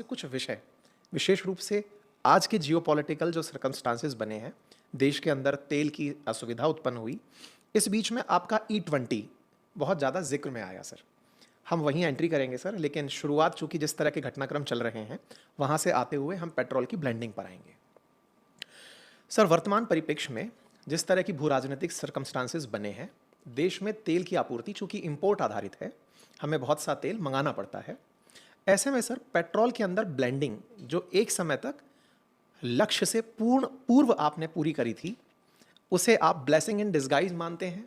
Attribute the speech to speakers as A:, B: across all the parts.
A: से कुछ विषय विशेष रूप से आज के जियोपॉलिटिकल जो सर्कमस्टांसेस बने हैं, देश के अंदर तेल की असुविधा उत्पन्न हुई। इस बीच में आपका E20 बहुत ज़्यादा जिक्र में आया सर। हम वहीं एंट्री करेंगे सर, लेकिन शुरुआत चूंकि जिस तरह के घटनाक्रम चल रहे हैं वहाँ से आते हुए हम पेट्रोल की ब्लेंडिंग पर आएंगे। सर, वर्तमान परिप्रेक्ष्य में जिस तरह की भू राजनीतिक सर्कमस्टांसेस बने हैं, देश में तेल की आपूर्ति चूंकि इंपोर्ट आधारित है, हमें बहुत सा तेल मंगाना पड़ता है। ऐसे में सर, पेट्रोल के अंदर ब्लेंडिंग जो एक समय तक लक्ष्य से पूर्व आपने पूरी करी थी, उसे आप ब्लेसिंग इन डिस्गाइज मानते हैं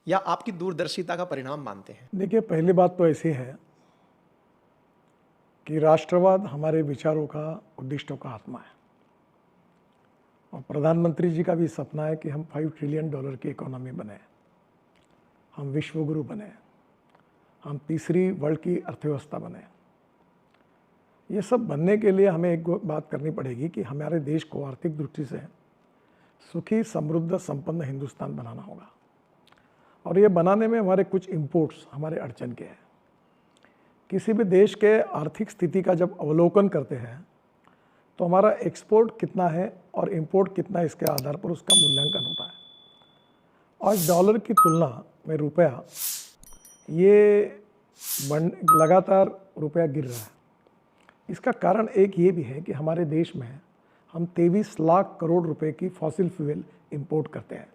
A: या आपकी दूरदर्शिता का परिणाम मानते हैं?
B: देखिए, पहली बात तो ऐसी है कि राष्ट्रवाद हमारे विचारों का, उद्दिष्टों का आत्मा है और प्रधानमंत्री जी का भी सपना है कि हम $5 ट्रिलियन की इकोनॉमी बने, हम विश्वगुरु बने, हम तीसरी वर्ल्ड की अर्थव्यवस्था बने। ये सब बनने के लिए हमें एक बात करनी पड़ेगी कि हमारे देश को आर्थिक दृष्टि से सुखी, समृद्ध, संपन्न हिंदुस्तान बनाना होगा और ये बनाने में हमारे कुछ इंपोर्ट्स हमारे अड़चन के हैं। किसी भी देश के आर्थिक स्थिति का जब अवलोकन करते हैं तो हमारा एक्सपोर्ट कितना है और इंपोर्ट कितना है, इसके आधार पर उसका मूल्यांकन होता है। आज डॉलर की तुलना में रुपया ये लगातार रुपया गिर रहा है। इसका कारण एक ये भी है कि हमारे देश में हम 23 लाख करोड़ रुपए की फॉसिल फ्यूल इंपोर्ट करते हैं,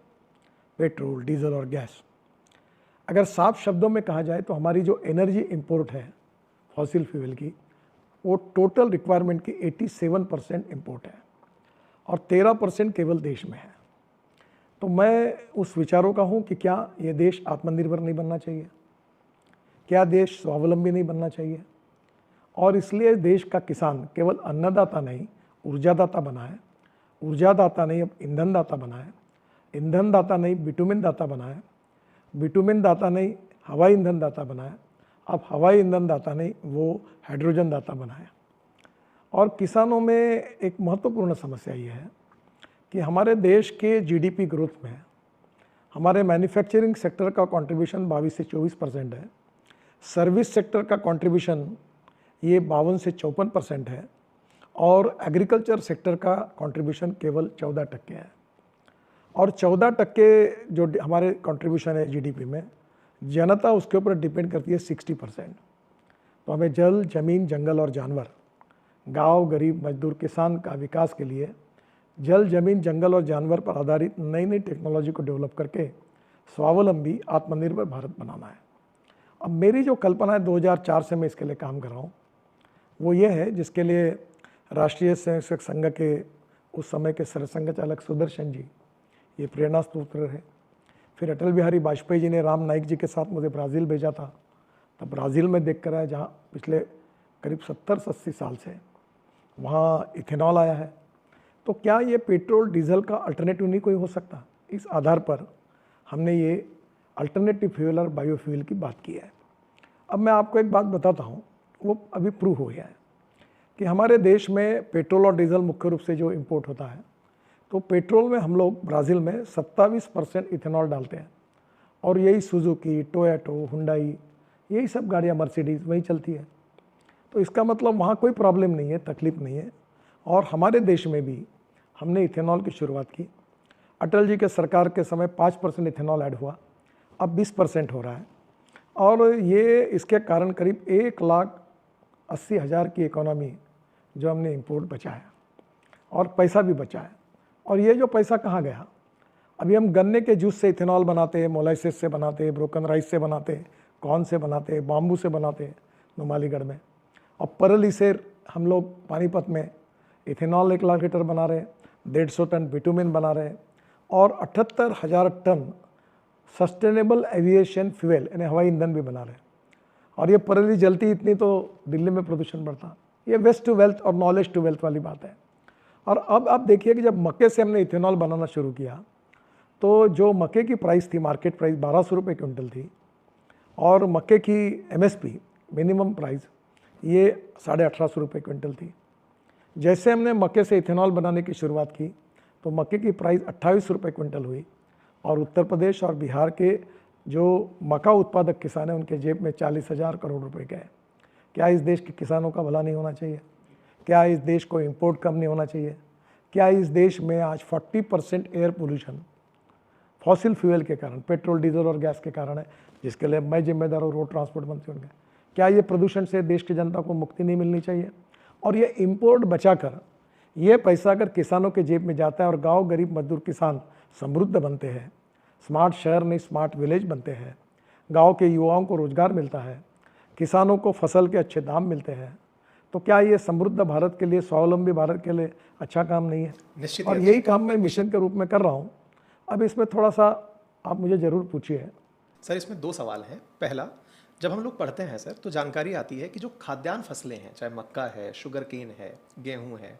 B: पेट्रोल, डीजल और गैस। अगर साफ शब्दों में कहा जाए तो हमारी जो एनर्जी इंपोर्ट है फॉसिल फ्यूल की, वो टोटल रिक्वायरमेंट की 87% इंपोर्ट है और 13% केवल देश में है। तो मैं उस विचारों का हूँ कि क्या ये देश आत्मनिर्भर नहीं बनना चाहिए, क्या देश स्वावलंबी नहीं बनना चाहिए, और इसलिए देश का किसान केवल अन्नदाता नहीं ऊर्जादाता बना है, ऊर्जादाता नहीं अब ईंधन दाता बना है, ईंधन दाता नहीं बिटुमिन दाता बना है, बिटुमिन दाता नहीं हवाई ईंधन दाता बना है, अब हवाई ईंधन दाता नहीं वो हाइड्रोजन दाता बना है। और किसानों में एक महत्वपूर्ण समस्या ये है कि हमारे देश के जीडीपी ग्रोथ में हमारे मैन्युफैक्चरिंग सेक्टर का कंट्रीब्यूशन 22 से 24% है, सर्विस सेक्टर का कंट्रीब्यूशन ये 52 से 54% है और एग्रीकल्चर सेक्टर का कंट्रीब्यूशन केवल 14% है। और 14% जो हमारे कंट्रीब्यूशन है जीडीपी में, जनता उसके ऊपर डिपेंड करती है 60%। तो हमें जल, जमीन, जंगल और जानवर, गांव, गरीब, मजदूर, किसान का विकास के लिए जल, जमीन, जंगल और जानवर पर आधारित नई नई टेक्नोलॉजी को डेवलप करके स्वावलंबी, आत्मनिर्भर भारत बनाना है। अब मेरी जो कल्पना है 2004 से मैं इसके लिए काम कर रहा हूँ, वो ये है जिसके लिए राष्ट्रीय स्वयंसेवक संघ के उस समय के सरसंघ चालक सुदर्शन जी ये प्रेरणा स्रोत है। फिर अटल बिहारी वाजपेयी जी ने राम नाईक जी के साथ मुझे ब्राज़ील भेजा था, तब ब्राज़ील में देख कर आया जहाँ पिछले करीब 70-80 साल से वहाँ इथेनॉल आया है। तो क्या ये पेट्रोल डीजल का अल्टरनेटिव नहीं कोई हो सकता? इस आधार पर हमने ये अल्टरनेटिव फ्यूल और बायोफ्यूल की बात की है। अब मैं आपको एक बात बताता हूँ, वो अभी प्रूव हो गया है कि हमारे देश में पेट्रोल और डीजल मुख्य रूप से जो इंपोर्ट होता है, तो पेट्रोल में हम लोग ब्राज़ील में 27% इथेनॉल डालते हैं और यही सुजुकी, टोयोटो, हुंडई, यही सब गाड़ियाँ, मर्सिडीज़ वही चलती है। तो इसका मतलब वहाँ कोई प्रॉब्लम नहीं है, तकलीफ नहीं है। और हमारे देश में भी हमने इथेनॉल की शुरुआत की। अटल जी के सरकार के समय 5% इथेनॉल ऐड हुआ, अब 20% हो रहा है और ये इसके कारण करीब 1,80,000 की इकोनॉमी जो हमने इंपोर्ट बचा है और पैसा भी बचा है। और ये जो पैसा कहाँ गया? अभी हम गन्ने के जूस से इथेनॉल बनाते हैं, मोलाइसिस से बनाते हैं, ब्रोकन राइस से बनाते हैं, कॉर्न से बनाते हैं, बाम्बू से बनाते हैं नुमालीगढ़ में, और परली से हम लोग पानीपत में इथेनॉल 1 लाख लीटर बना रहे हैं, 150 टन बिटुमिन बना रहे हैं और 78,000 टन सस्टेनेबल एविएशन फ्यूल यानी हवाई ईंधन भी बना रहे हैं। और ये परेली जलती इतनी तो दिल्ली में प्रदूषण बढ़ता। ये वेस्ट टू वेल्थ और नॉलेज टू वेल्थ वाली बात है। और अब आप देखिए कि जब मक्के से हमने इथेनॉल बनाना शुरू किया तो जो मक्के की प्राइस थी, मार्केट प्राइस 1200 रुपये क्विंटल थी और मक्के की एमएसपी मिनिमम प्राइस ये 1850 रुपये क्विंटल थी। जैसे हमने मक्के से इथेनॉल बनाने की शुरुआत की तो मक्के की प्राइस 28 रुपये क्विंटल हुई और उत्तर प्रदेश और बिहार के जो मक्का उत्पादक किसान हैं उनके जेब में 40,000 करोड़ रुपए गए। क्या इस देश के किसानों का भला नहीं होना चाहिए? क्या इस देश को इंपोर्ट कम नहीं होना चाहिए? क्या इस देश में आज 40% एयर पोल्यूशन फॉसिल फ्यूल के कारण, पेट्रोल, डीजल और गैस के कारण है, जिसके लिए मैं जिम्मेदार हूँ रोड ट्रांसपोर्ट मंत्री होंगे? क्या ये प्रदूषण से देश की जनता को मुक्ति नहीं मिलनी चाहिए? और ये इंपोर्ट बचाकर ये पैसा अगर किसानों के जेब में जाता है और गांव गरीब मजदूर किसान समृद्ध बनते हैं, स्मार्ट शहर नहीं स्मार्ट विलेज बनते हैं, गांव के युवाओं को रोजगार मिलता है, किसानों को फसल के अच्छे दाम मिलते हैं, तो क्या ये समृद्ध भारत के लिए, स्वावलंबी भारत के लिए अच्छा काम नहीं है?
A: निश्चित
B: और यही काम मैं मिशन के रूप में कर रहा हूँ। अब इसमें थोड़ा सा आप मुझे ज़रूर पूछिए।
A: सर, इसमें दो सवाल हैं। पहला, जब हम लोग पढ़ते हैं सर, तो जानकारी आती है कि जो खाद्यान्न फसलें हैं, चाहे मक्का है, शुगर केन है, गेहूं है,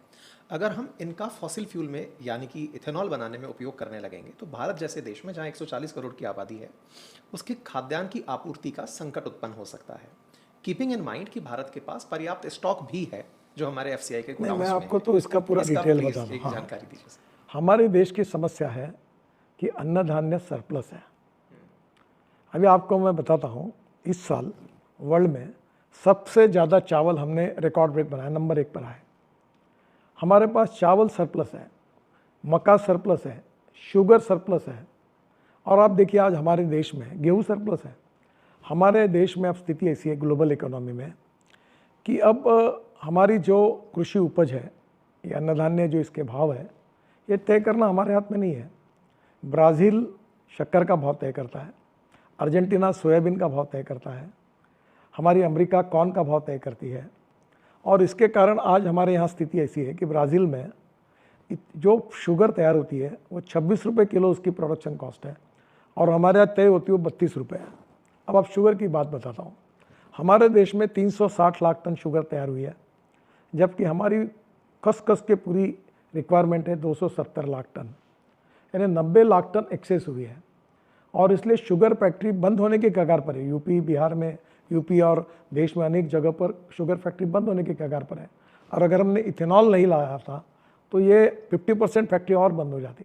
A: अगर हम इनका फॉसिल फ्यूल में यानी कि इथेनॉल बनाने में उपयोग करने लगेंगे तो भारत जैसे देश में जहां 140 करोड़ की आबादी है, उसके खाद्यान्न की आपूर्ति का संकट उत्पन्न हो सकता है। कीपिंग इन माइंड कि भारत के पास पर्याप्त स्टॉक भी है जो हमारे एफसीआई के गोदाम में
B: मैं
A: है।
B: आपको तो इसका पूरा डिटेल
A: प्लीज
B: बता दूं।
A: एक
B: हाँ,
A: जानकारी दीजिए सर।
B: हमारे देश की समस्या है कि अन्न धान्य सरप्लस है। अभी आपको मैं बताता हूँ, इस साल वर्ल्ड में सबसे ज़्यादा चावल हमने रिकॉर्ड ब्रेक बनाया, नंबर 1 पर आए। हमारे पास चावल सरप्लस है, मक्का सरप्लस है, शुगर सरप्लस है, और आप देखिए आज हमारे देश में गेहूँ सरप्लस है। हमारे देश में अब स्थिति ऐसी है ग्लोबल इकोनॉमी में कि अब हमारी जो कृषि उपज है, ये अन्न धान्य जो इसके भाव है, ये तय करना हमारे हाथ में नहीं है। ब्राज़ील शक्कर का भाव तय करता है, अर्जेंटीना सोयाबीन का भाव तय करता है, हमारी अमेरिका कॉर्न का भाव तय करती है। और इसके कारण आज हमारे यहाँ स्थिति ऐसी है कि ब्राज़ील में जो शुगर तैयार होती है वो 26 रुपये किलो उसकी प्रोडक्शन कॉस्ट है, और हमारे यहाँ तय होती है वो 32 रुपये है। अब आप शुगर की बात बताता हूँ। हमारे देश में 360 लाख टन शुगर तैयार हुई है, जबकि हमारी कस के पूरी रिक्वायरमेंट है 270 लाख टन, यानी 90 लाख टन एक्सेस हुई है। और इसलिए शुगर फैक्ट्री बंद होने के कगार पर है। यूपी, बिहार में, यूपी और देश में अनेक जगह पर शुगर फैक्ट्री बंद होने के कगार पर है। और अगर हमने इथेनॉल नहीं लाया था तो ये 50% फैक्ट्री और बंद हो जाती।